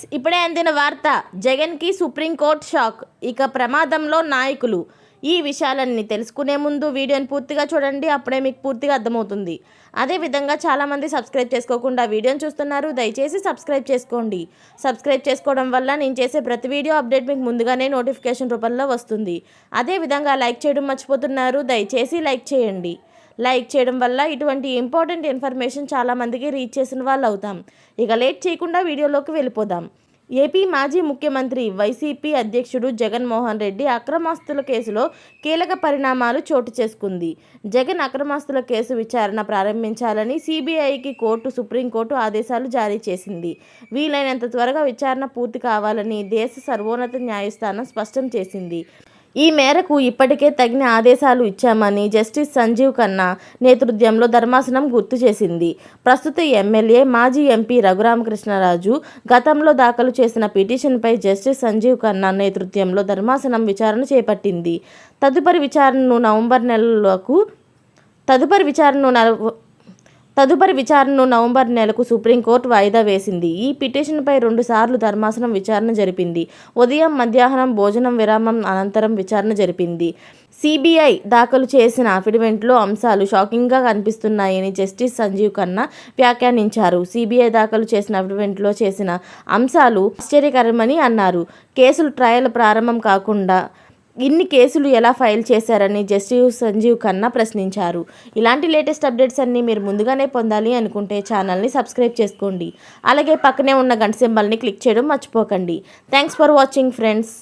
Friends, ఇప్పుడే అందిన వార్త. జగన్కి సుప్రీంకోర్టు షాక్. ఇక ప్రమాదంలో నాయకులు. ఈ విషయాలన్నీ తెలుసుకునే ముందు వీడియోని పూర్తిగా చూడండి, అప్పుడే మీకు పూర్తిగా అర్థమవుతుంది. అదేవిధంగా చాలామంది సబ్స్క్రైబ్ చేసుకోకుండా వీడియోని చూస్తున్నారు. దయచేసి సబ్స్క్రైబ్ చేసుకోండి. సబ్స్క్రైబ్ చేసుకోవడం వల్ల నేను చేసే ప్రతి వీడియో అప్డేట్ మీకు ముందుగానే నోటిఫికేషన్ రూపంలో వస్తుంది. అదేవిధంగా లైక్ చేయడం మర్చిపోతున్నారు. దయచేసి లైక్ చేయండి. లైక్ చేయడం వల్ల ఇటువంటి ఇంపార్టెంట్ ఇన్ఫర్మేషన్ చాలామందికి రీచ్ చేసిన వాళ్ళు అవుతాం. ఇక లేట్ చేయకుండా వీడియోలోకి వెళ్ళిపోదాం. ఏపీ మాజీ ముఖ్యమంత్రి వైసీపీ అధ్యక్షుడు జగన్మోహన్ రెడ్డి అక్రమాస్తుల కేసులో కీలక పరిణామాలు చోటు చేసుకుంది. జగన్ అక్రమాస్తుల కేసు విచారణ ప్రారంభించాలని సిబిఐకి సుప్రీంకోర్టు ఆదేశాలు జారీ చేసింది. వీలైనంత త్వరగా విచారణ పూర్తి కావాలని దేశ సర్వోన్నత న్యాయస్థానం స్పష్టం చేసింది. ఈ మేరకు ఇప్పటికే తగిన ఆదేశాలు ఇచ్చామని జస్టిస్ సంజీవ్ ఖన్నా నేతృత్వంలో ధర్మాసనం గుర్తు చేసింది. ప్రస్తుత ఎమ్మెల్యే, మాజీ ఎంపీ రఘురామకృష్ణరాజు గతంలో దాఖలు చేసిన పిటిషన్పై జస్టిస్ సంజీవ్ ఖన్నా నేతృత్వంలో ధర్మాసనం విచారణ చేపట్టింది. తదుపరి విచారణను నవంబర్ నెలకు సుప్రీంకోర్టు వాయిదా వేసింది. ఈ పిటిషన్పై 2 సార్లు ధర్మాసనం విచారణ జరిపింది. ఉదయం, మధ్యాహ్నం భోజనం విరామం అనంతరం విచారణ జరిపింది. సిబిఐ దాఖలు చేసిన అఫిడవిట్లో అంశాలు షాకింగ్గా కనిపిస్తున్నాయని జస్టిస్ సంజీవ్ ఖన్నా వ్యాఖ్యానించారు. సిబిఐ దాఖలు చేసిన అఫిడవిట్లో చేసిన అంశాలు ఆశ్చర్యకరమని అన్నారు. కేసులు ట్రయల్ ప్రారంభం కాకుండా ఇన్ని కేసులు ఎలా ఫైల్ చేశారని జస్టిస్ సంజీవ్ ఖన్నా ప్రశ్నించారు. ఇలాంటి లేటెస్ట్ అప్డేట్స్ అన్నీ మీరు ముందుగానే పొందాలి అనుకుంటే ఛానల్ని సబ్స్క్రైబ్ చేసుకోండి. అలాగే పక్కనే ఉన్న గంట సింబల్ని క్లిక్ చేయడం మర్చిపోకండి. Thanks for watching friends.